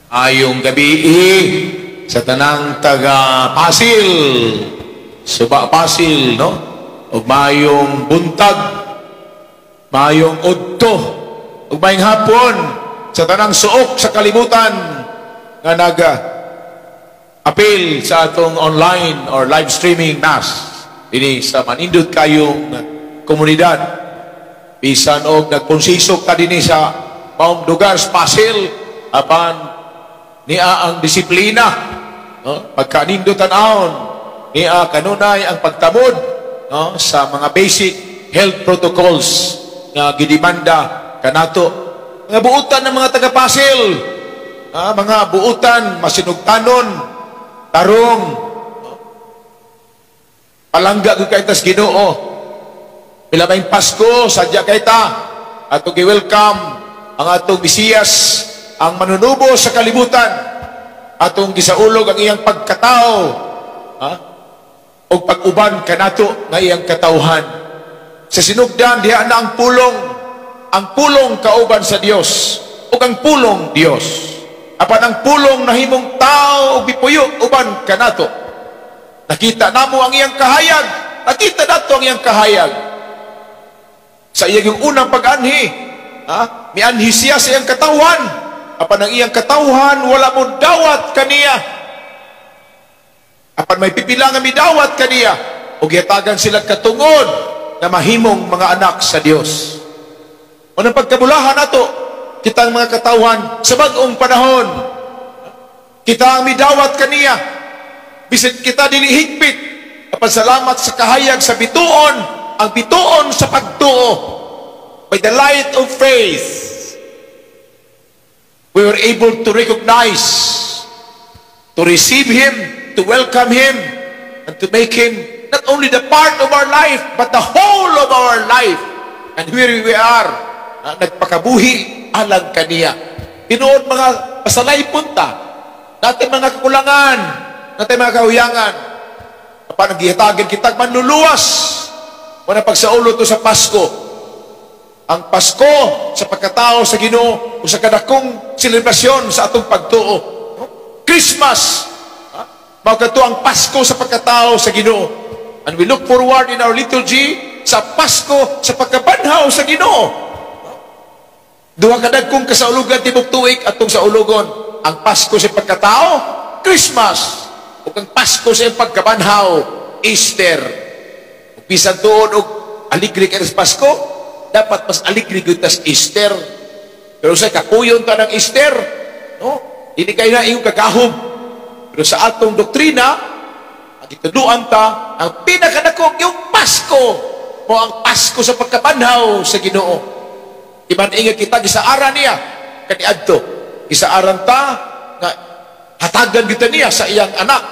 Ayong gabi sa tanang taga Pasil, Suba Pasil, no? O mayong buntag, mayong udto, o mayong hapon sa tanang suok sa kalibutan nga naga appeal sa atong online or live streaming mass ini sa manindot kayong komunidad. Bisan og nagkonsisok ka dinhi sa maong lugar sa Pasil apan niya ang disiplina, no? Pagkanindot tanawon niya kanunay ang pagtabod, no? Sa mga basic health protocols nga gidemanda kanato mga buutan ng mga taga Pasil, mga buutan masinugtanon tarong, no? Palangga gyud kay tas Ginoo pila may Pasko sadya kay ta atong gi-welcome ang atong Mesiyas, ang manunubo sa kalibutan, atong gisaulog ang iyang pagkatao, o pag-uban kanato nga iyang katawhan. Sa sinugdan diha na ang pulong kauban sa Dios, ug ang pulong Dios. Apan ang pulong nahimong tao ug bipuyo uban kanato. Nakita namo ang iyang kahayag, nakita nato ang iyang kahayag. Sa iyang unang pag-anhi, mianhi siya sa iyang katawhan. Apan ang iyang katawhan wala mo dawat kaniya. Apan may pipila nga midawat kaniya ug yatagan sila katungod na mahimong mga anak sa Dios. Unang pagkabulahan nato kitang mga katawhan sa bag-ong panahon. Kita ang midawat kaniya bisan kita dili higpit. Apan salamat sa kahayag sa bituon, ang bituon sa pagtuo. By the light of faith, we were able to recognize, to receive Him, to welcome Him, and to make Him not only the part of our life, but the whole of our life. And here we are, nagpakabuhi alang kaniya. Tinuod mga pasalay punta, natin mga kakulangan, natin mga kahuyangan, paano gihatagan kitag manluluwas, wala pagsaulo to sa Pasko. Ang Pasko sa pagkatao sa Ginoo o sa kadakong selebrasyon sa atong pagtuo. Christmas, mao kadto ang Pasko sa pagkatao sa Ginoo. And we look forward in our liturgy sa Pasko sa pagkabanhaw sa Ginoo. Duha ka dagkong kasaulugan tibok tuig atong saulugon. Ang Pasko sa pagkatao, Christmas. Ug ang Pasko sa pagkabanhaw, Easter. Ug bisan tuod og aligri ka sa Pasko, dapat mas aligri gyud tas Easter. Pero sa kakuyon ta ng Easter, no? Dili kay na iyong kagahom. Pero sa atong doktrina, ang gituduan ta, ang pinakadako yung Pasko, o ang Pasko sa pagkabanhaw sa Ginoo. Iban ingat kita gisaaran niya kaniadto. Gisaaran ta nga hatagan kita niya sa iyang anak,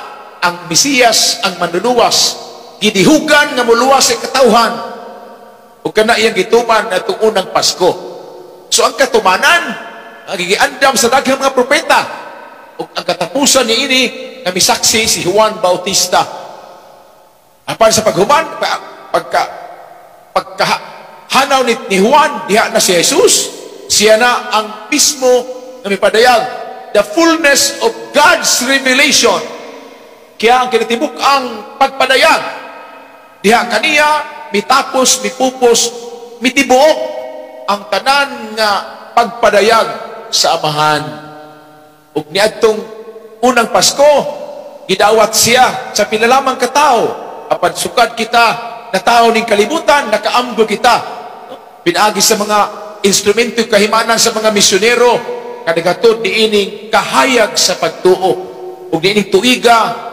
ang Mesiyas, ang manluluwas, gidihugan nga muluwas sa katawhan. O kana iyang gituman na itong unang Pasko. So ang katumanan, ang gigiandam sa daghang mga propeta, o ang katapusan ni ini, na misaksi si Juan Bautista. Apan sa paghuman, pagkahanaw ni Juan, diha na si Jesus, siya na ang mismo na may padayag, the fullness of God's revelation. Kaya ang kinatibuk ang pagpadayag, diha kaniya, mitapos, mipupos, mitibuok ang tanan nga pagpadayag sa Amahan. Ug niadtong unang Pasko, gidawat siya sa pinalamang katao. Apan sukad kita na tao ning kalibutan, nakaamgo kita. Pinaagi sa mga instrumento kahimanan sa mga misyonero, kadagatod niining kahayag sa pagtuo. Ug niining tuiga,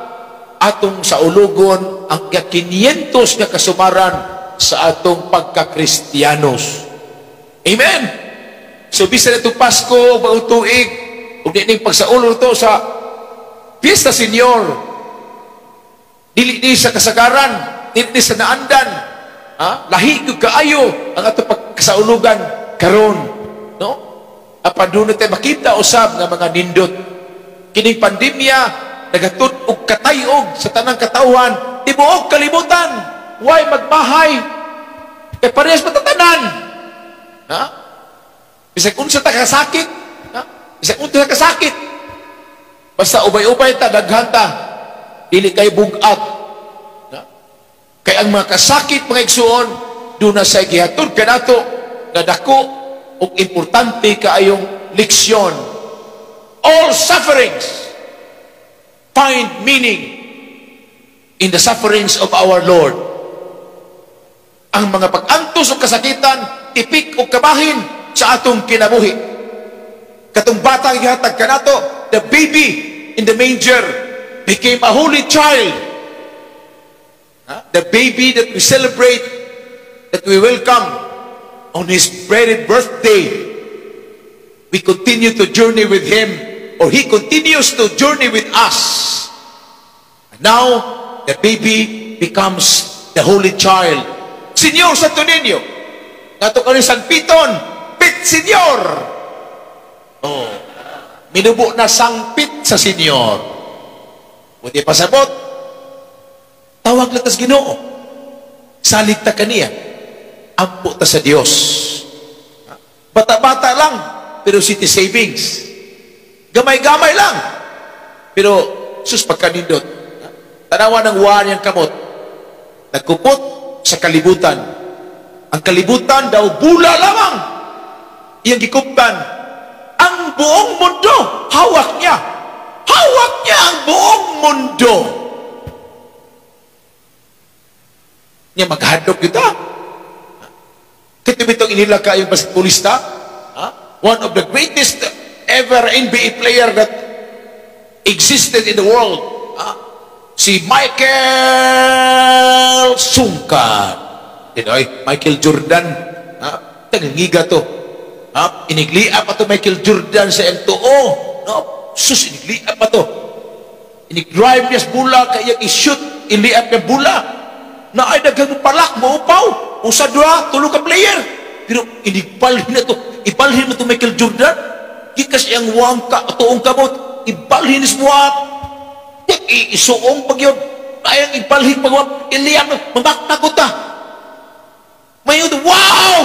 atong sa ulugon ang 500 nga kasumaran sa atong pagka-Kristiyanos. Amen. So bisan itong Pasko, bagong tuig, ug ning pagsaulo to sa Fiesta Senior, dili ni sa kasagaran, dili sa naandan, lahi gyud kaayo ang atong pagkasaulugan karon, no? Apan dunay tay makita usab nga mga nindot kining pandemya nagatud og katayog sa tanang katawhan, tibuok kalibutan, way magbahay, kay parehas matatanan. Bisag unsa ta kasakit, bisag unsa ta kasakit, Basta ubay-ubay ta, daghan ta, dili kay bugat. Kay ang mga kasakit, mga igsuon, doon na sa gihatod kanato na dako o importante kaayong leksyon. All sufferings find meaning in the sufferings of our Lord. Ang mga pag-antos o kasakitan, tipik o kabahin sa atong kinabuhi. Katong bata gihatag kanato, the baby in the manger became a holy child. The baby that we celebrate, that we welcome on his very birthday, we continue to journey with him, or he continues to journey with us. And now, the baby becomes the holy child. Senyor Santo Niño, nato kani San Piton, Pit Senyor. Oh, minubo na sangpit sa Senyor. Pwede pasabot, tawag lang tas Ginoo. Salig ta kaniya. Ampo ta sa Dios. Bata-bata lang, pero city savings. Gamay-gamay lang. Pero, sus pagkanindot. Tanawa ng waan niyang kamot. Nagkupot sa kalibutan. Ang kalibutan daw bula lamang. Iyang gikuptan. Ang buong mundo, hawak niya. Hawak niya ang buong mundo. Niya maghadlok kita. Kitibitong inilaga yung basketballista. One of the greatest ever NBA player that existed in the world. Si Michael Sungkan. Michael Jordan. Tagangiga to. Inigliap pa to Michael Jordan sa M2O. Sus, inigliap pa to. Inigdrive niya sa bula, kaya i-shoot, iliap niya bula. Na ay dagang palak, maupaw. Usa dua, tulong ka player. Pero inigbalhin na to. Ibalhin na to Michael Jordan. Gikas iyang wangka, tuong kamot. Ibalhin is buwap. Isuong pag yun. Ayang ibalhin pag buwap. Iliap na, mamaktakot ta. Mayroon, wow!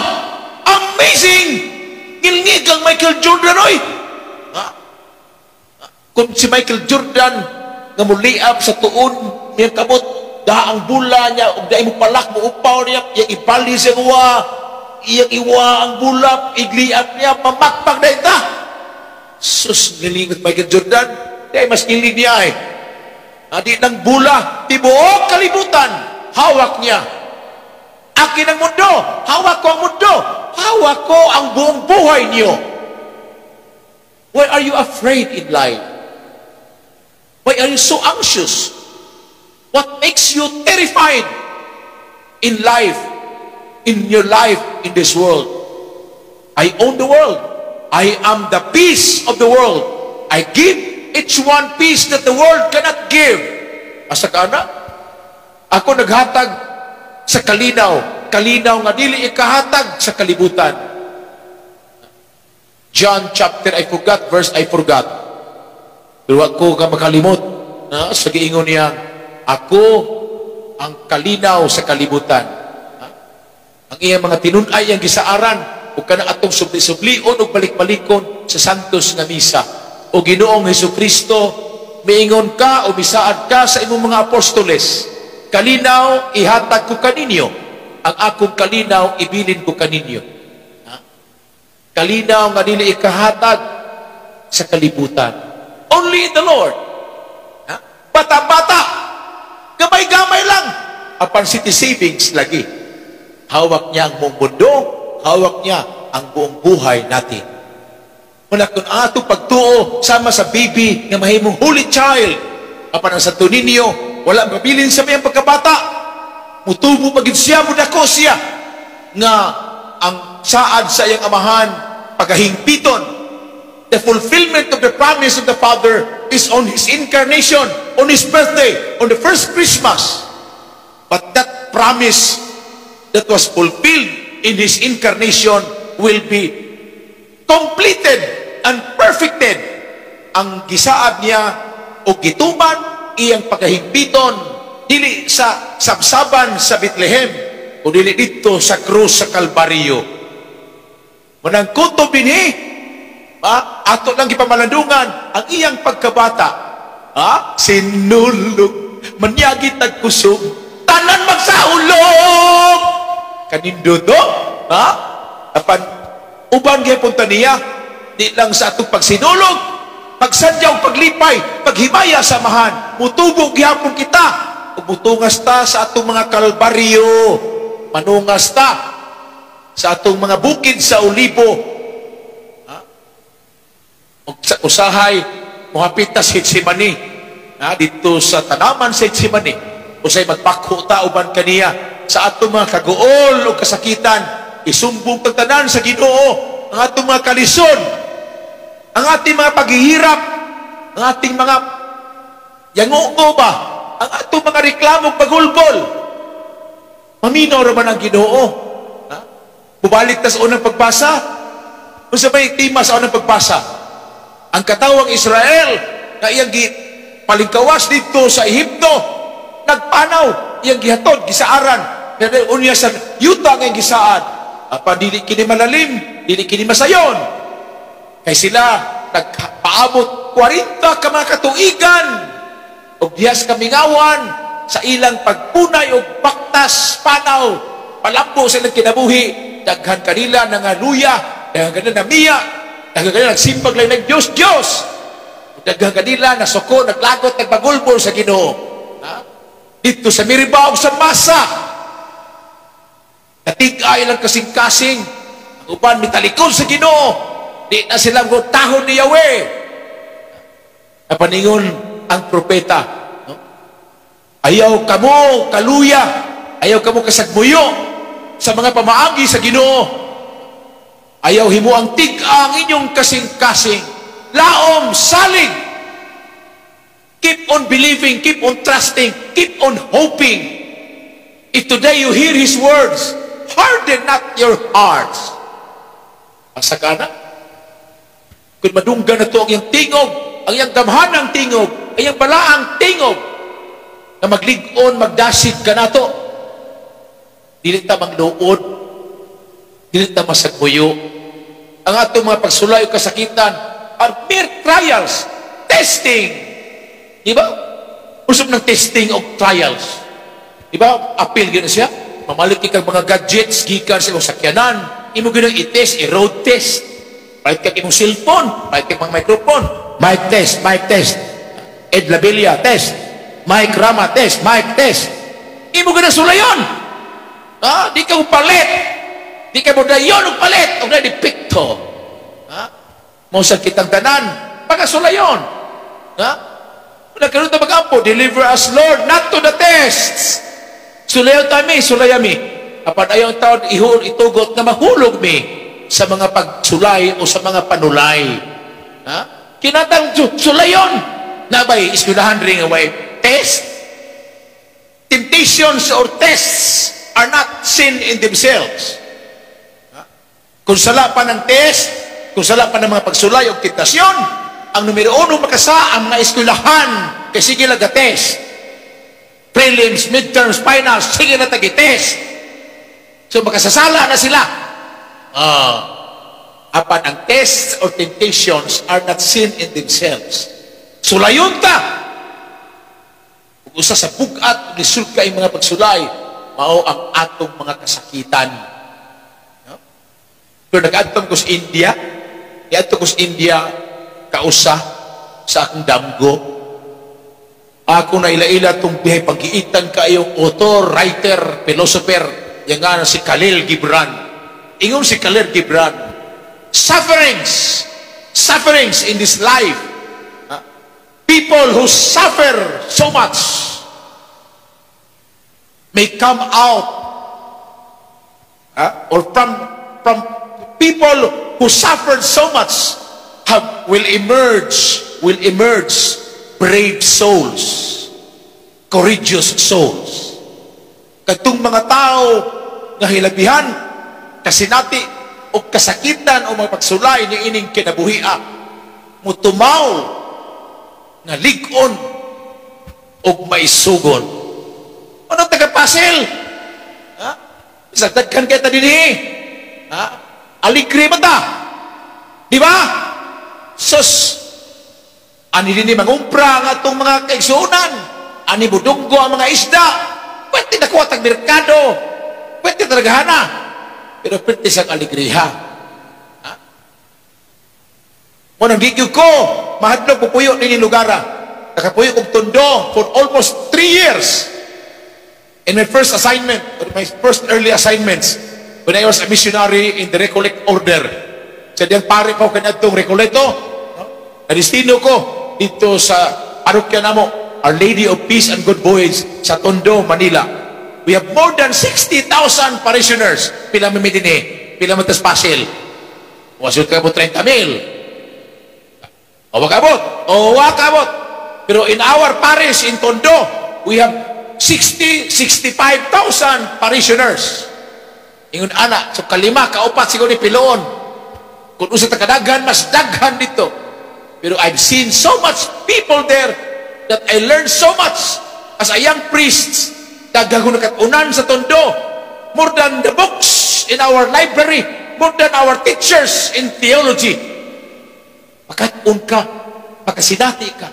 Amazing! Ngilngig ang Michael Jordan, oy! Kung si Michael Jordan nga muliap sa tuon niyang kamot, daang bula niya, ug dai mo palak mo upaw niya, iyang ibali sa iyang iwa ang bulap, igliap niya, mamakpag na ita. Sus, nilingot Michael Jordan, dahil mas ilig niya eh. Di ng bula, tibuok kalibutan, hawak niya. Akin ang mundo, hawak ko ang mundo, hawak ko ang buong buhay niyo. Why are you afraid in life? Why are you so anxious? What makes you terrified in life, in your life, in this world? I own the world. I am the peace of the world. I give each one peace that the world cannot give. Asa ka na? Ako naghatag sa kalinaw. Kalinaw nga dili ikahatag sa kalibutan. John chapter, I forgot, verse I forgot. Pero ako ka makalimot. Sa giingon niya, ako ang kalinaw sa kalibutan. Ang iyang mga tinunay ang gisaaran o kanang atong subli-sublion o balik-balikon sa santos nga misa. O Ginoong Hesukristo, miingon ka o misaad ka sa imong mga apostoles. Kalinaw, ihatag ko kaninyo. Ang akong kalinaw, ibilin ko kaninyo. Kalinaw nga dili ikahatag sa kalibutan. Only in the Lord. Bata-bata, gamay-gamay lang. Apan city savings lagi. Hawak niya ang buong mundo, hawak niya ang buong buhay natin. Muna kung ato pagtuo, sama sa baby nga mahimong holy child, apan ang Santo Niño, wala mabilin sa mayang pagkabata. Mutubo pagid siya, mudako siya, nga ang saad sa iyang amahan, pagahingpiton. The fulfillment of the promise of the Father is on His incarnation, on His birthday, on the first Christmas. But that promise that was fulfilled in His incarnation will be completed and perfected. Ang gisaad niya o gituman, iyang pagahigpiton, dili sa sabsaban sa Bethlehem, o dili dito sa krus sa Kalbaryo. Manang kutob dinhi, ato lang gipamalandungan ang iyang pagkabata, Sinulog, manyagit at kusog, tanan magsaulog. Kanindo to? Apan, uban gyapon ta niya, di lang sa atong pagsinulog, pagsadyaw, paglipay, paghimaya samahan, mutubog gyapon kita, ug mutungas ta sa atong mga kalbaryo, manungas ta sa atong mga bukid sa Olibo, ug sa usahay, muhapit ta sa Getsemani, dito sa tanaman sa Getsemani, usay magpakho ta uban kaniya sa atong mga kaguol o kasakitan, isumbong tanan sa Ginoo ang atong mga kalisod, ang ating mga paghihirap, ang ating mga yango ba, ang atong mga reklamo pagulbol. Maminaw raman ang Ginoo. Bubalik ta sa unang pagbasa, kung sabay tima sa unang pagbasa, ang katawang Israel na iyang palingkawas dito sa Ehipto, nagpanaw, iyang gihatod, gisaaran, unya sa yuta ng gisaan, dili kini malalim, dili kini masayon, kay sila nagpaabot 40 ka mga katuigan og diyas kamingawan sa ilang pagpunay og baktas panaw, palambo sa ilang kinabuhi, daghan kanila nangaluya, daghan kanila namiya, daghan kanila nagsimpag lang ng Diyos, daghan kanila nasuko, naglagot, nagpagulbol sa Ginoo. Dito sa Meriba o sa Masa, katigay lang kasing-kasing, ang uban mitalikod sa Ginoo, di na silang tahon ni Yahweh. Napaningon ang propeta, ayaw kamo kaluya, ayaw kamo kasagmuyo sa mga pamaagi sa Ginoo, ayaw himo ang tig-ang inyong kasing-kasing, laom salig, keep on believing, keep on trusting, keep on hoping. If today you hear His words, harden not your hearts. Asakana, kung madunggan na ito ang iyang tingog, ang iyang damhanang tingog, ang iyang balaang tingog, na maglig-on, magdasid ka na ito, dili ta magluod, dili ta masagbuyo. Ang atong mga pagsulay o kasakitan are mere trials, testing. Diba? Usap ng testing o trials. Diba? Appeal gina siya. Mamalik kang mga gadgets, gikan sa imong sakyanan, imo ginang i-test, i-road test. Palit kang imong cellphone, palit kang mga microphone, mic test, Ed Labilia test, Mike Rama test, mic test. Imo ginang sulayon. Di ka upalit. Di ka modayon upalit. O na di pikto. Mausag kitang tanan, pagkasulayon. Nagkaroon na mag-ampo, deliver us, Lord, not to the tests. Sulayon sulayami. Apan ayaw taon, itugot na mahulog mi sa mga pagsulay o sa mga panulay. Kinatang sulayon. Nabay, iskulahan ring away. Test. Temptations or tests are not sin in themselves. Kung sala pa ng test, kung sala pa ng mga pagsulay o tentasyon, ang numero 1 makasa ang mga eskwelahan kay sige laga-test. Prelims, midterms, finals, sige na tagi-test. So makasasala na sila. Apan ang tests or temptations are not sin in themselves. Sulayon ta. Kung usa sa bugat, lisod ka yung mga pagsulay, mao ang atong mga kasakitan. Pero nag-atong ko sa India, i-atong ko sa India, kausa sa akong damgo. Ako na ila-ila itong bihay pag-iitan kayong author, writer, philosopher, yung nga si Khalil Gibran. Ingon si Khalil Gibran, sufferings in this life, people who suffer so much may come out, or from people who suffered so much will emerge brave souls, courageous souls. Katong mga tao nga hilabihan, kasinati o kasakitan o mga pagsulay ni ining kinabuhia, mutumaw nga ligon o maisugon. Anong tagapasil? Isagdagkan kayo ta din aligre ba ta? Di ba? Sus, Ani din mangumpra nga itong mga kaigsuunan. Ani budunggo ang mga isda. Pwede nakuha tag merkado. Pwede talaga pero pwede siyang aligriha. Munang gigyo ko, mahadlok pupuyo din yung lugara. Nakapuyo kong Tondo for almost 3 years. In my first assignment, or my first early assignments, when I was a missionary in the Recollect Order. Sa diyang pare pa ko kanadtong Recolleto, na-destino ko dito sa parokya namo, Our Lady of Peace and Good Voyage sa Tondo, Manila. We have more than 60,000 parishioners. Pila mamidini, pila mataspasil. Wasud ka mo 30,000. Wakabot. Pero in our parish in Tondo, we have 65,000 parishioners. Ingon anak, so kalima, kaupat siguro ni Piloon. Kung usa ta kadagan, mas daghan dito. Pero I've seen so much people there that I learned so much as a young priest. Daghang ko nakatunan sa Tondo. More than the books in our library, more than our teachers in theology. Makatun ka, makasinati ka,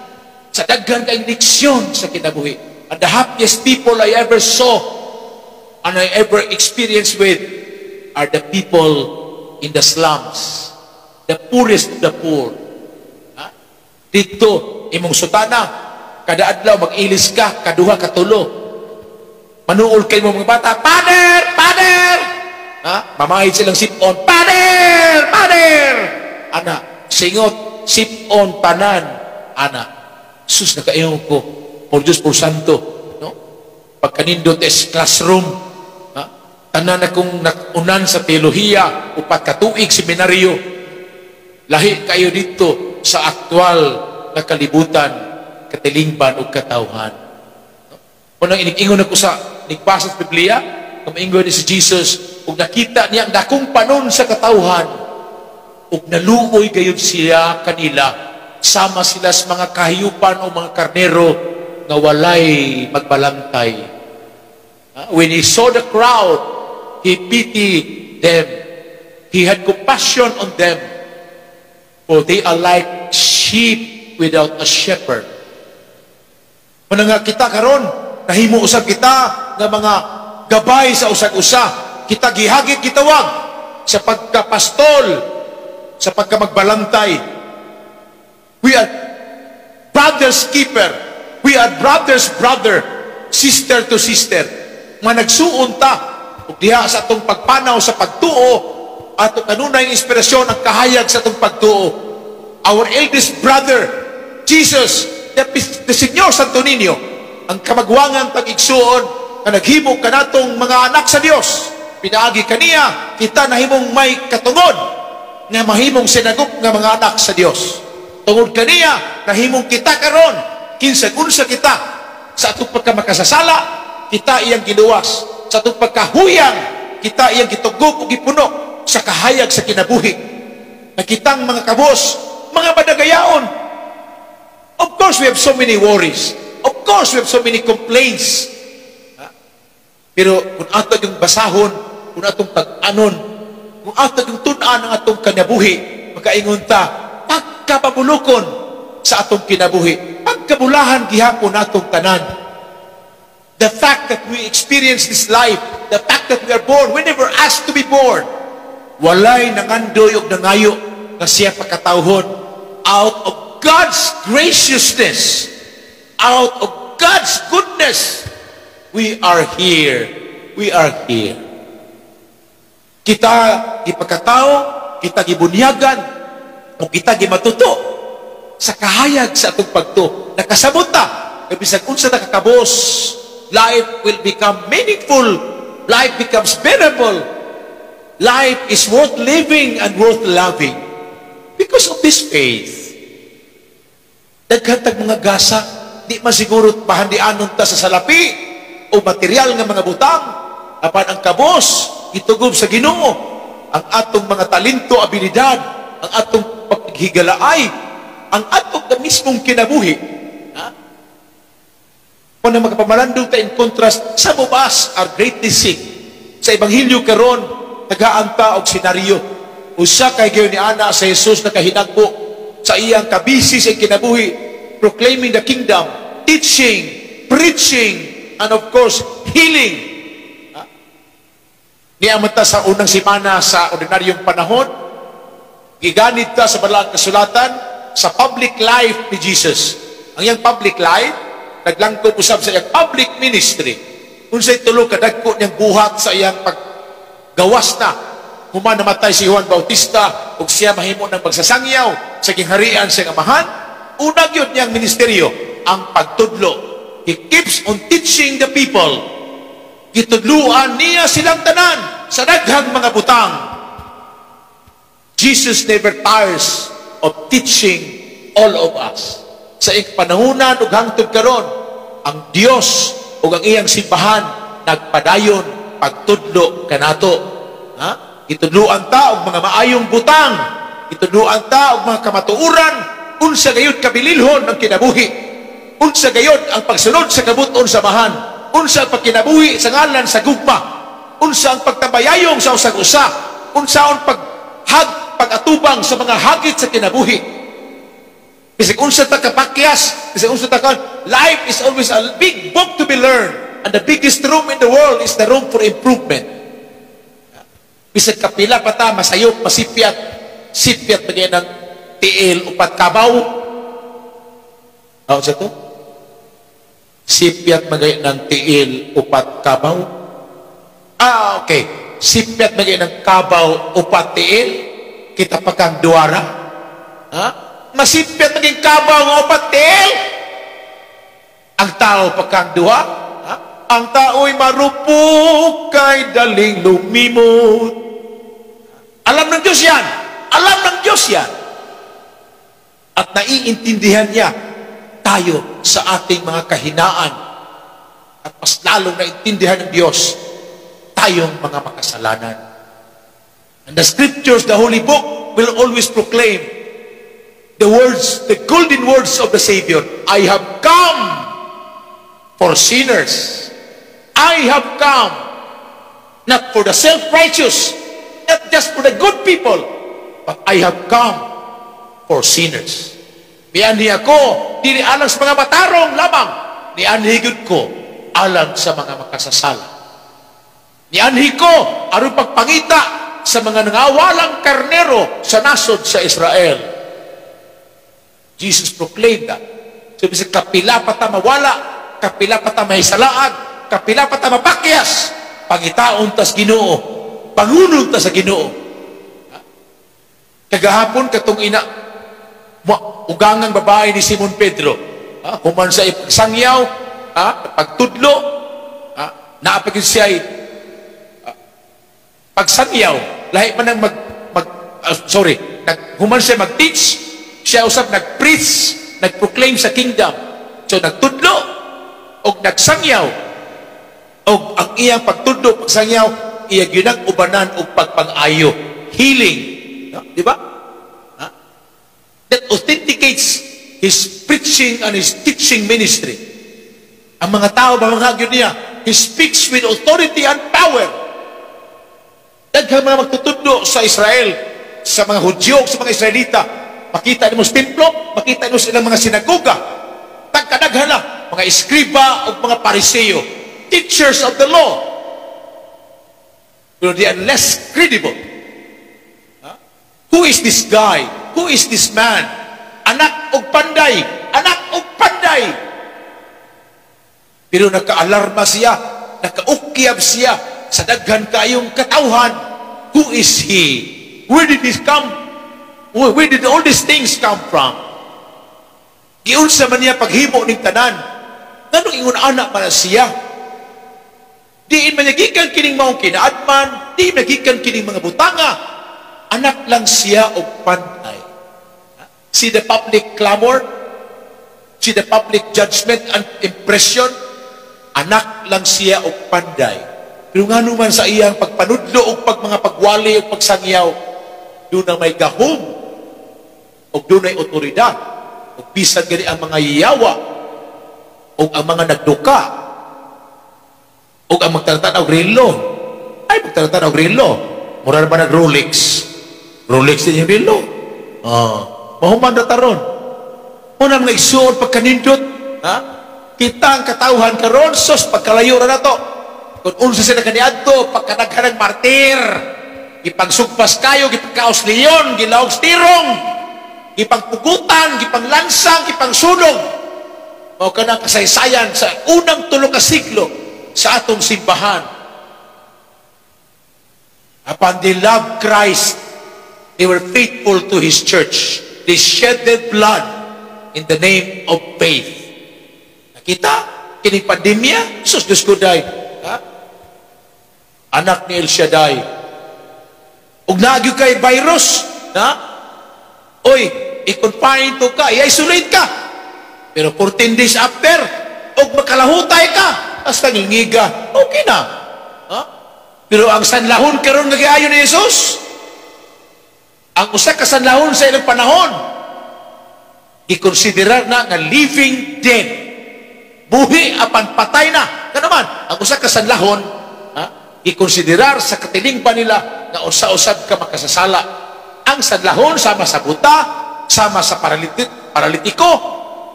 sa daghan kayong leksyon sa kinabuhi. And the happiest people I ever saw and I ever experienced with are the people in the slums, the poorest of the poor. Dito, imong sutana, kada adlaw mag-ilis ka, kaduha, katulo. Manuol kayo mga bata, Pader! Mamahid silang sip-on, Pader! Anak, singot, sip-on, tanan, anak. Sus, nakaiyong ko, por Diyos, por Santo. No? Pagkanindot is classroom, tanan akong nakunan sa teolohiya, upat katuig, seminaryo. Lahi kayo dito sa aktual na kalibutan, katilingban o katawhan. Unang inig-ingon ako sa nigbasa sa Biblia, kamaingon ni si Jesus, ug nakita niya ang dakong panon sa katawhan, ug naluoy gayud siya kanila, sama sila sa mga kahiyupan o mga karnero nga walay magbalantay. When he saw the crowd, he pitied them. He had compassion on them, for they are like sheep without a shepherd. Kung nga kita karon, nahimo usab kita nga mga gabay sa usag-usa, kita gihagit gitawag sa pagkapastol, sa pagkamagbalantay. We are brother's keeper. We are brother's brother, sister to sister. Mga nagsuon ta, ug diha sa atong pagpanaw sa pagtuo, ato kanunay inspirasyon ang kahayag sa atong pagtuo. Our eldest brother, Jesus, the Señor Santo Niño, ang kamagwangang tag-igsuon na naghimo kanatong mga anak sa Dios. Pinaagi kaniya, kita nahimong may katungod nga mahimong sinagup nga mga anak sa Dios. Tungod kaniya, nahimong kita karon, kinsa-unsa kita sa atong pagkamakasasala, kita iyang giluwas. Sa atong pagkahuyang, kita iyang gitugog o gipuno sa kahayag sa kinabuhi. Nakitang mga kabos, mga madagayaon. Of course, we have so many worries. Of course, we have so many complaints. Pero kung ato yung basahon, kung atong tag-anon, kung ato yung tunan ang atong kinabuhi, magkaingon ta, pagkapabulukon sa atong kinabuhi, pagkabulahan gihapon atong tanan. The fact that we experience this life, the fact that we are born, we never asked to be born. Walay nangandoy og nangayo na siya pagkatawhon. Out of God's graciousness, out of God's goodness, we are here. We are here. Kita gipagkatao, kita gibunyagan, o kita gimatuto sa kahayag sa atong pagto. Nakasabot ta, bisag unsa nakakabos, life will become meaningful. Life becomes bearable. Life is worth living and worth loving because of this faith. Daghantag mga gasa, di masiguro pahandianon ta sa salapi o material nga mga butang, apan ang kabos gitugob sa Ginoo, ang atong mga talento, abilidad, ang atong paghigalaay, ang atong na mismong kinabuhi. Kung na magpamalandong ta in contrast, some of us are greatly sick. Sa Ebanghelyo karon, tagaan ta og senaryo. Usa kay gayon ni ana sa Jesus na kahinagbo sa iyang kabisi sa kinabuhi, proclaiming the kingdom, teaching, preaching, and of course, healing. Niya mata sa unang simana sa ordinaryong panahon, giganit ta sa Balaang Kasulatan sa public life ni Jesus. Ang iyang public life, naglangkob usab sa iyang public ministry. Unsay tulo ka dagko niyang buhat sa iyang paggawas na. Human namatay si Juan Bautista ug siya mahimo ng magsasangyaw sa gingharian sa amahan. Una gyud niyang ministeryo ang pagtudlo. He keeps on teaching the people. Gitudluan niya silang tanan sa daghang mga butang. Jesus never tires of teaching all of us. Sa panahunan ug hangtod karon, ang Dios ug ang iyang simbahan nagpadayon pagtudlo kanato. Itudluan ta og mga maayong butang, itudluan ta og mga kamatuoran, unsa gayud kabililhon ang kinabuhi, unsa gayud ang pagsunod sa kabuton sa mahan, unsa ang pagkinabuhi sa ngalan sa gugma, unsa ang pagtabayayong sa usag-usa, unsa ang pagatubang sa mga hagit sa kinabuhi. Bisag unsa ta kapakyas, bisag unsa ta life is always a big book to be learned, and the biggest room in the world is the room for improvement. Bisag kapila pa ta masayop, masipyat, sipyat bagay ng tiil upat kabaw. Ano sa to? Sipyat bagay ng tiil upat kabaw. Okay. Sipyat bagay ng kabaw upat tiil. Kita pa kang duwara. Masipyat maging kabaw ng upat tiil. Ang tao pa kang duwa. Ang tao'y marupok kay daling lumimot. Alam ng Diyos yan. Alam ng Diyos yan. At naiintindihan niya tayo sa ating mga kahinaan. At mas lalong naiintindihan ng Diyos tayong mga makasalanan. And the scriptures, the Holy Book, will always proclaim the words, the golden words of the Savior. I have come for sinners. I have come not for the self-righteous, not just for the good people, but I have come for sinners. Nianhi ako, dili alang sa mga matarong lamang, nianhigod ko alang sa mga makasasala. Nianhi ko aron pagpangita sa mga nangawalang karnero sa nasod sa Israel. Jesus proclaimed that. So, bisag kapila pa ta mawala, kapila pa ta mahisalaag, kapila pa ta mapakyas, pangitaon tas Ginoo, pangunod ta sa Ginoo. Kagahapon katong ugangang babae ni Simon Pedro, human sa ipagsangyaw, pagtudlo, naapagin siya pagsangyaw, lahi man ang human siya mag-teach, siya usap nag-preach, nag-proclaim sa kingdom. So nagtudlo o nagsangyaw, o ang iyang pagtudlo, pagsangyaw, iya ginag ubanan og pagpang-ayo, healing, di ba? That authenticates his preaching and his teaching ministry. Ang mga tao mamanghagyo niya, he speaks with authority and power. Daghang mga magtutudlo sa Israel, sa mga Hudyo, sa mga Israelita, makita nimo sa templo, makita nimo sa ilang mga sinagoga, tagkadaghan na mga eskriba o mga pariseyo, teachers of the law. They are less credible. Who is this guy? Who is this man? Anak og panday. Anak og panday. Pero naka-alarma siya, naka-ukyab siya sa daghan kayong katawhan. Who is he? Where did this come? Where did all these things come from? Giunsa man niya paghimo ning tanan. Nganong ingon anak man siya? Diin manyagikan kining maong kinaadman, diin manyagikan kining mga butanga. Anak lang siya og panday. See the public clamor? See the public judgment and impression? Anak lang siya og panday. Pero nga naman sa iyang pagpanudlo o mga pagwali o pagsangyaw, doon na may gahom o doon ay otoridad o bisag gani ang mga yawa o ang mga nagduka o ang magtatanaw relo. Ay, magtatanaw relo. Mura ba nag-Rolex? Rolex din yung relo. Mahuman na taron. Una mga igsuon pagkanindot, ha? Kita ang katauhan karon sos pagkalayo ra nato. Kung unsa sila kaniadto pagkanaghanang martir, gipagsugpas kayo, gipagkaos leon, gilawog stirong, gipagpugutan, gipanglansang, gipangsunog. Mao kana kasaysayan sa unang 3 ka siglo sa atong simbahan. Upon they loved Christ, they were faithful to His church. They shed their blood in the name of faith. Nakita, kining pandemya, sus Diyos ko day, ha? Anak ni El Shaddai. Ug nagyo kay virus, ha? Oy, i-confine to ka, i-isolate ka. Pero 14 days after, ug makalahutay ka, hasta ngingiga, okay na. Ha? Pero ang sanlahon karon nga giayo ni Jesus, ang usa ka sanlahon sa ilang panahon, i-considerar na nga living dead. Buhi apan patay na. Kanaman, ang usa ka sanlahon, ha? I-considerar sa katilingban nila nga usa-usab ka makasasala. Ang sanlahon sama sa buta, sama sa paralitiko,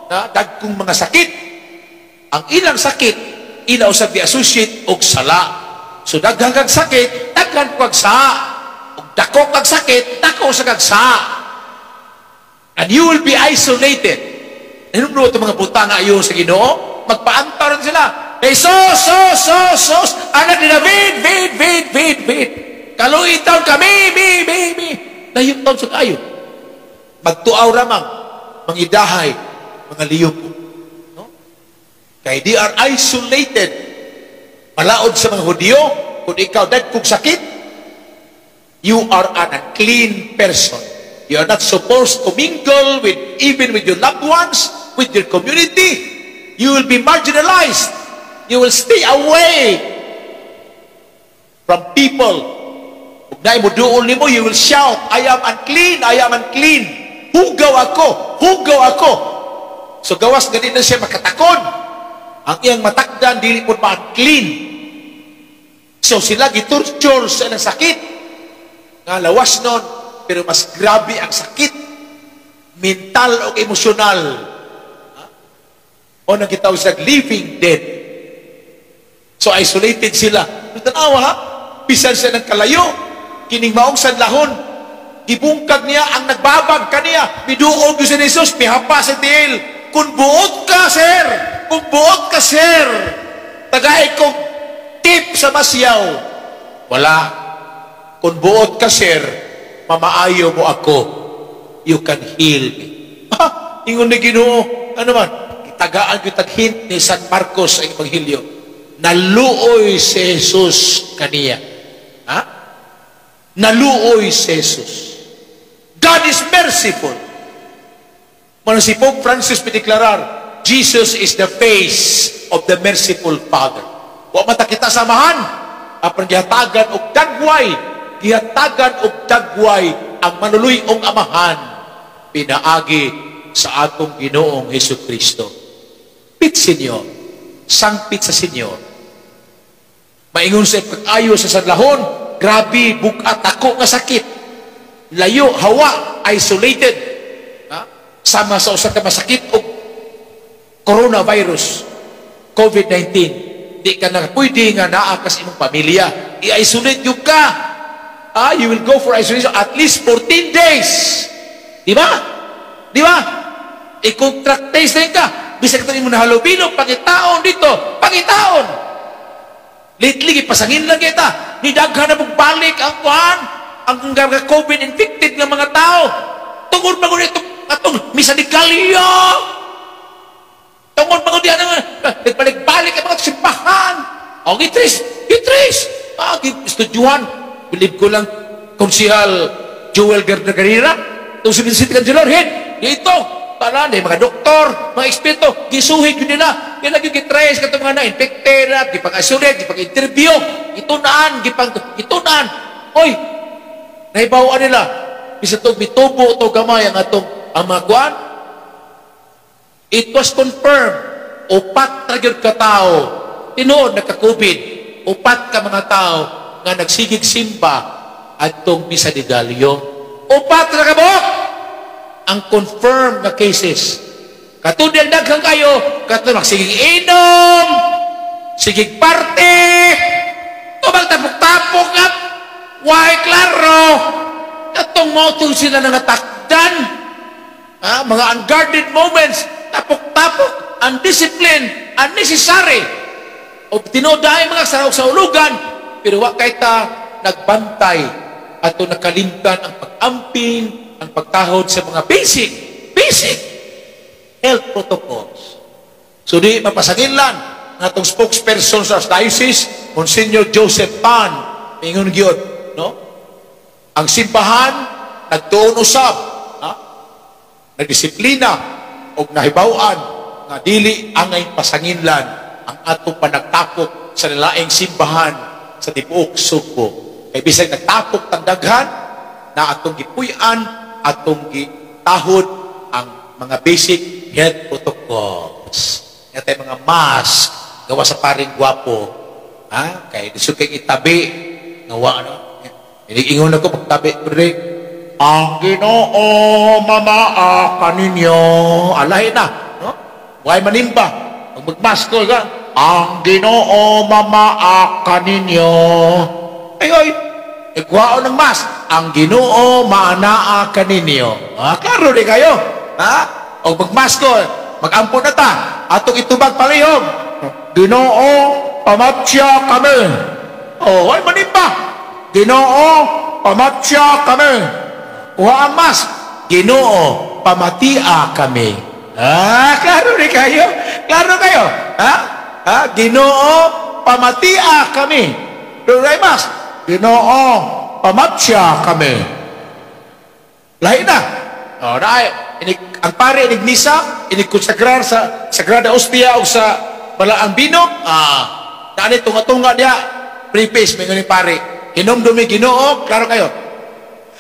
ha? Dagkong mga sakit. Ang ilang sakit, ila usab gi-associate og sala. So daghang kag sakit, daghan kag saa. Ug dako kag sakit, dako sa kag saa. And you will be isolated. Ano mo itong mga buta nga ayon sa Ginoo? Magpaantar sila. Sos! Anak ni David! Kaluit taon kami, mi. Layong taon sa kayo. Magtuaw ramang, mangidahay, mga liyong po. No? Kaya they are isolated. Malaod sa mga Hudyo, kung ikaw dahil kung sakit, you are an unclean person. You are not supposed to mingle even with your loved ones, with your community. You will be marginalized. You will stay away from people. Kung na mo doon mo, you will shout, I am unclean. Hugaw ako. So gawas ganito siya makatakon. Ang iyang matakdan, dili po ma-unclean. So sila gitorture sa ilang sakit. Nga lawas nun, pero mas grabe ang sakit. Mental o emosyonal. O nagkitaw sila living dead. So isolated sila. Tanawa ha, bisan siya ng kalayo, kining maong sanlahon, gibungkag niya ang nagbabag kaniya, biduog si Jesus, mihapa sa tiil. Kung buot ka, sir, tagay kong tip sa masyaw. Wala. Kung buot ka, sir, mamaayo mo ako. You can heal me. Ha? Ingon na Ginoo. Ano man? Tagaan ko taghint ni San Marcos sa Ebanghelyo. Naluoy si Jesus kaniya. Ha? Naluoy si Jesus. God is merciful. Mano si Pope Francis pideklarar, Jesus is the face of the merciful Father. Wa mata kita samahan, apan gihatagan og dagway ang manuluyong amahan pinaagi sa atong Ginoong Hesukristo. Pit Senyor, sangpit sa Senyor. Maingon sa pag-ayo sa sanlahon, grabe, bukat ako nga sakit. Layo, hawa, isolated. Ha? Sama sa usa ka masakit o coronavirus, COVID-19. Di ka na pwede nga naa ka sa imong pamilya. I-isolate yung ka. You will go for isolation at least 14 days. Di ba? I-contract days na ka. Bisag ito mo na halubilo, pangitaon dito, pangitaon. Lately, ipasangin lang kita. Nidaghan na mong balik ang kuhan, ang COVID-infected ng mga tao. Tungod mo ito, atong misanikalyo. Tungod mo diyan nga, nagbalik-balik ang mga simbahan. O, gitris. Estudyuhan. Believe ko lang, Konsihal Joel Garda-Garira, itong City Councilor, dito, talan, mga doktor, mga eksperto, gisuhin yun nila. Yan lagi gitrace katong mga na-infected, gipag-isolate, gipag-interview, itunaan. Oy, naibawaan nila. Bisa itong bitubo ito gamay ang mga kuwan. It was confirmed, upat na yun katao, tinood nagka-COVID, upat ka mga tao nga nagsigig simba at itong Misa de Gallo. Upat na kabok! Ang confirmed na cases. Katudang daghang kayo, katudang sigig inom, sigig parte, tubag tapok-tapok at why klaro. Katong motong sila nangatakdan, mga unguarded moments, tapok-tapok, undisciplined, unnecessary. O tinodahay mga sarok sa ulugan, pero wa kay ta nagbantay ato nakalimtan ang pag-amping, ang pagtahod sa mga basic health protocols. So di mapasaginlan natong spokesperson sa diocese, Monsignor Joseph Pan, mingon gyud, no? Ang simbahan nagtuon usab, nagdisiplina og nahibaw-an nga dili angay pasanginlan ang atong panagtapok sa laing simbahan sa tibuok Subo. Kay bisag nagtapok tang daghan na atong gipuy-an, atong gitahod ang mga basic health protocols. Yatay mga mask gawa sa paring gwapo. Kay disukay itabi gawa ano. Iniingon ako pagtabi, pre. Ang Ginoo mamaa kaninyo. Alay na, no? Buhay manimba. Pag magmask ko ka, ang Ginoo mamaa kaninyo. Ay, igwao ng mask. Ang Ginoo maanaa kaninyo. Klaro di kayo. O magmask ko, mag-ampo na ta. Atong itubag palihog. Ginoo pamatsya kami. Buhay manimba. Ginoo, pamatsya kami. Kuha ang mas. Ginoo, pamatia kami. Klaro rin kayo? Klaro kayo? Ginoo, pamatia kami. Klaro rin mas. Ginoo, pamatsya kami. Lahi na. Ang pare, inig-misa, inig-konsagrar sa Sagrada Hostia o sa Balaang Binog. Dali, tunga-tunga niya. Preface, may ngayon pare. Inomdumi Ginoo, klaro kayo.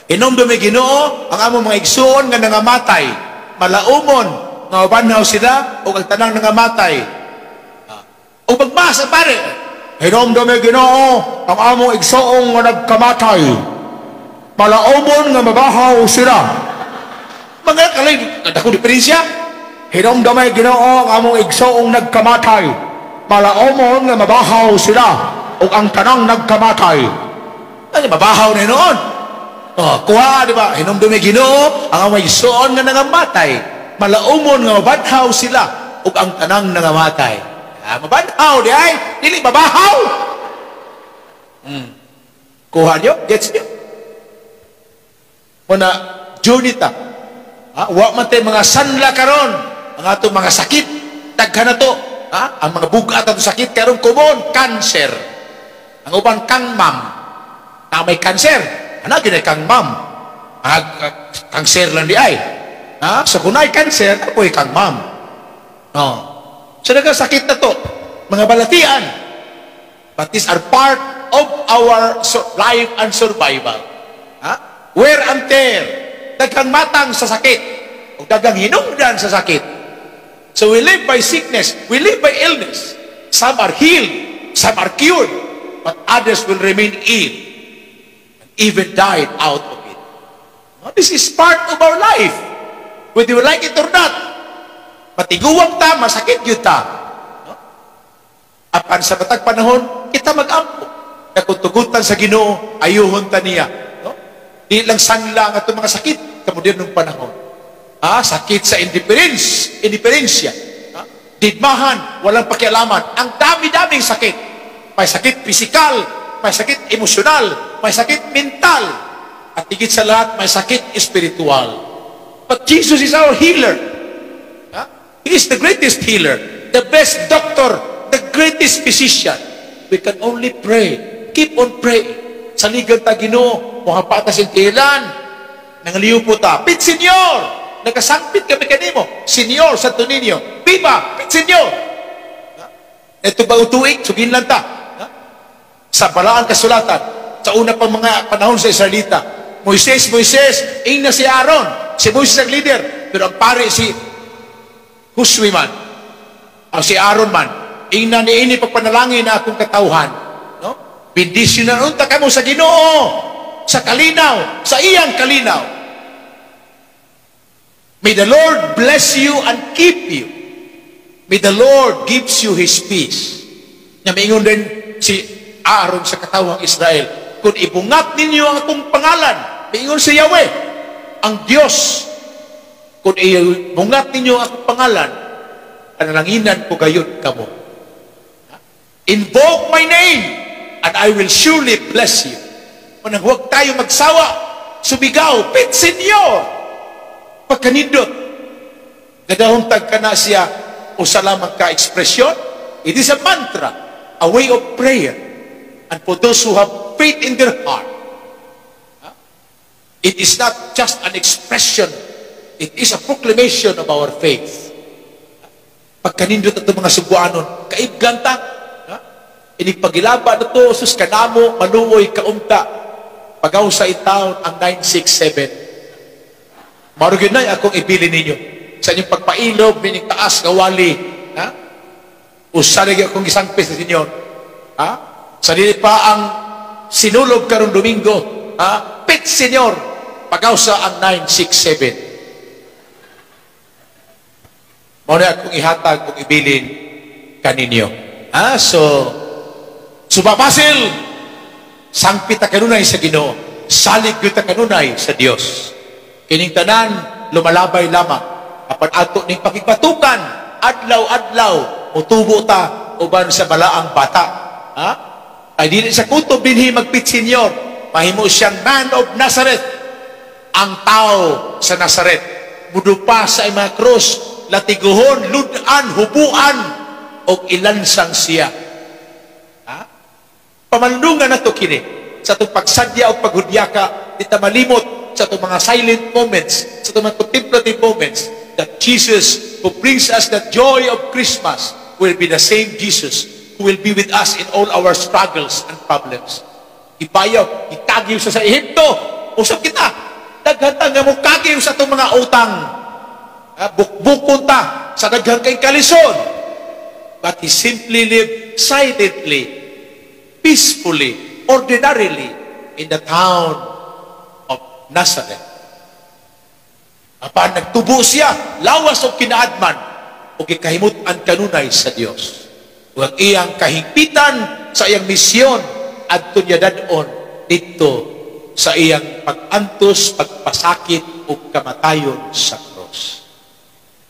Inomdumi Ginoo, ang among mga igsuon nga nangamatay. Malaumon, nga ubanhaw sila, o ang tanang nangamatay. O magmasa, pare. Inomdumi Ginoo, ang among igsuon nga nagkamatay. Malaumon nga mabahaw sila. Mga kalay, kadako diferensya. Inomdumi Ginoo, ang among igsuon nagkamatay. Malaumon nga mabahaw sila, o ang tanang nagkamatay. Mabahaw na noon. Kuha, di ba? Hinumdumi Ginoo, ang may soon nga nangamatay. Malaumon nga mabadhaw sila, ug ang tanang nangamatay. Mabadhaw, di ay? Dili, mabahaw. Kuha nyo? Gets nyo? Muna, Junita. Wa man tayo mga sanla karon, ang atong mga sakit, tagka na to. Ang mga bugat atong sakit, karon kumon, cancer. Ang uban kang mam. Na may cancer, anak yun ay kang mam. Cancer lang di ay. So kung ay cancer, ako ay kang mam. So nagkasakit na to, mga balatian. But these are part of our life and survival. Wear and tear. Daghang matang sa sakit. O daghang hinungdan sa sakit. So we live by sickness. We live by illness. Some are healed. Some are cured. But others will remain ill. Even died out of it. This is part of our life. Whether you like it or not. Matiguwang ta, masakit yun ta. Apan sa batag panahon, kita mag-ampo. Nakutugutan sa Ginoo, ayuhon ta niya. Di lang sanla ang itong mga sakit sa modernong panahon. Sakit sa indiferensya. Didmahan, walang pakialaman. Ang dami-daming sakit. May sakit pisikal, may sakit emosyonal, may sakit mental, at higit sa lahat, may sakit espiritual. But Jesus is our healer. He is the greatest healer, the best doctor, the greatest physician. We can only pray. Keep on praying. Saligan ta Ginoo, mga patas yung tilan, nangaliw po ta. Pit Senyor! Nagkasangpit kami kanimo. Senyor, Santo Niño. Viva! Pit Senyor! Ito ba utuig? Sugin lang ta. Sa Balaan Kasulatan, sa una pang mga panahon sa Israelita, Moises, ina si Aaron, si Moises ang leader, pero ang pare si Huswi man, si Aaron man, ina ni ini pagpanalangin na akong katauhan. Bendisyon na unta kamo sa Ginoo, sa kalinaw, sa iyang kalinaw. May the Lord bless you and keep you. May the Lord gives you His peace. Na maingon din si Aaron sa katawang Israel, kung ibungat ninyo ang akong pangalan, maingon si Yahweh, ang Diyos, kung ibungat ninyo ang akong pangalan, analanginan ko gayon kamo. Invoke my name, and I will surely bless you. Manang huwag tayo magsawa, subigaw, Pit Senyor, pagkanindot, gadahuntag ka na siya, o salamang ka-ekspresyon. It is a mantra, a way of prayer, and for those who have faith in their heart, it is not just an expression, it is a proclamation of our faith. Pagkanindot at mga subuanon, kaibganta, inigpagilaba na to, sus kanamo, maluoy, kaunta, pagaw sa itaon ang 967. Marugin na akong ibili ninyo. Sa inyong pagpailob, mining taas, kawali, usalig akong isang pes sa inyo. Sa dili pa ang sinulob karong Domingo, Pit Senyor, pagaw sa ang 967. Muna akong ihatag kung ibilin kaninyo. So, subabasil, sangpita kanunay sa Ginoo, salig kita kanunay sa Dios. Kining tanan, lumalabay lamang, apan ato ning pakigbatukan, adlaw-adlaw, mutubo ta, uban sa balaang bata. Ay dili sa kutob dinhi magpit Senyor, mahimo siyang man of Nazareth, ang tao sa Nazareth, mudupa sa mga krus, latiguhon, ludan, hubuan, o ilansang siya. Pamanungan na ito kini, sa itong pagsadya o paghudyaka, di ta malimot sa itong mga silent moments, sa itong mga contemplative moments, that Jesus who brings us the joy of Christmas will be the same Jesus who will be with us in all our struggles and problems. Ipayaw, itagiw sa Ehipto, usap kita, daghantang nga mo kagiw sa itong mga utang, bukbukon ta sa daghang kay kalison, but He simply lived silently, peacefully, ordinarily in the town of Nazareth. Apan nagtubo siya, lawas o kinaadman, o kikahimutan kanunay sa Dios. Ang iyang kahigpitan sa iyang misyon at tunyadadon dito sa iyang pag-antos, pagpasakit o kamatayon sa cross.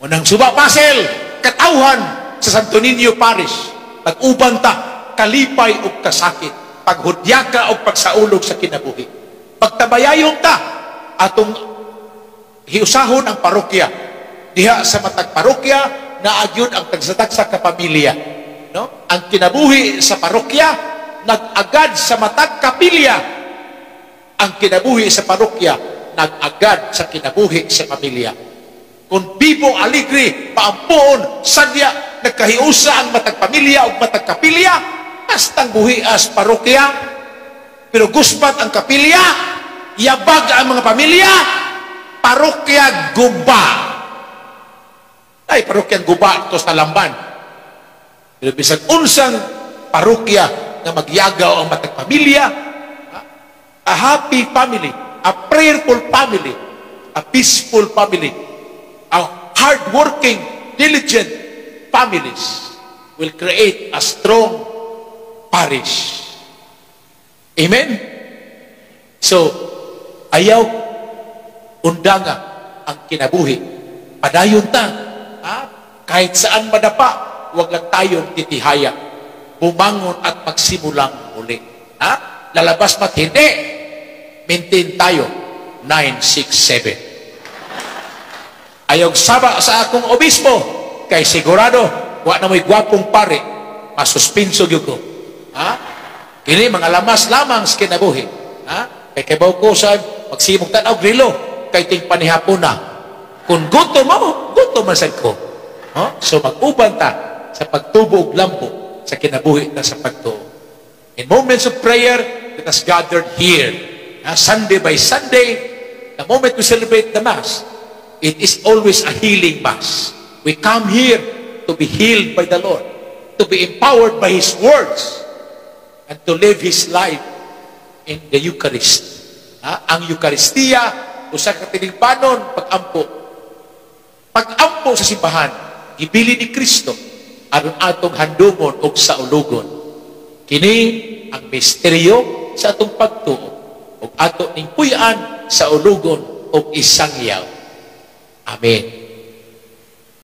Unang subapasil, katauhan sa Santo Niño Parish, pag-uban ta, kalipay o kasakit, paghudyaka o pagsaulog sa kinabuhi. Pagtabayayong ta, atong hiusahon ang parokya. Diha sa matag parokya, naagyod ang tagsatagsa ka pamilya. No? Ang kinabuhi sa parokya, nag-agad sa matag kapilya. Ang kinabuhi sa parokya, nag-agad sa kinabuhi sa pamilya. Kung bibo aligri, paampoon, sadya, nagkahiusa ang matag pamilya o matag kapilya, hastang buhias parokya, pero guspat ang kapilya, yabag ang mga pamilya, parokya guba. Ay, parokya guba, ito sa lamban. Pero bisag unsang parokya na magyagaw ang matag pamilya, a happy family, a prayerful family, a peaceful family, a hardworking, diligent families will create a strong parish. Amen? So, ayaw undanga ang kinabuhi. Padayon ta. Kahit saan madapa, huwag lang tayong titihaya. Bumangon at magsimulang muli. Lalabas mat hindi. Maintain tayo. 967. Ayaw saba sa akong obispo. Kay sigurado, wa na mo'y gwapong pare, masuspinso gyud ko. Kini mga lamas lamang sa kinabuhi. Kay kabaw ko sa magsimog tanaw grilo, kay ting panihapon na. Kung gutom mo, gutom man sad ko. So mag-uban ta sa pagtubo og lampo sa kinabuhi na sa pagtuo. In moments of prayer, let us gathered here. Sunday by Sunday, the moment we celebrate the Mass, it is always a healing Mass. We come here to be healed by the Lord, to be empowered by His words, and to live His life in the Eucharist. Ang Eucharistia, usa ka tinigbanon, pag-ampo, Pag-ampo sa simbahan, ibili ni Kristo aron atong handumon og sa ulugon. Kini ang misteryo sa atong pagtuo ug ato ning puy-an sa ulugon og isangyaw. Amen.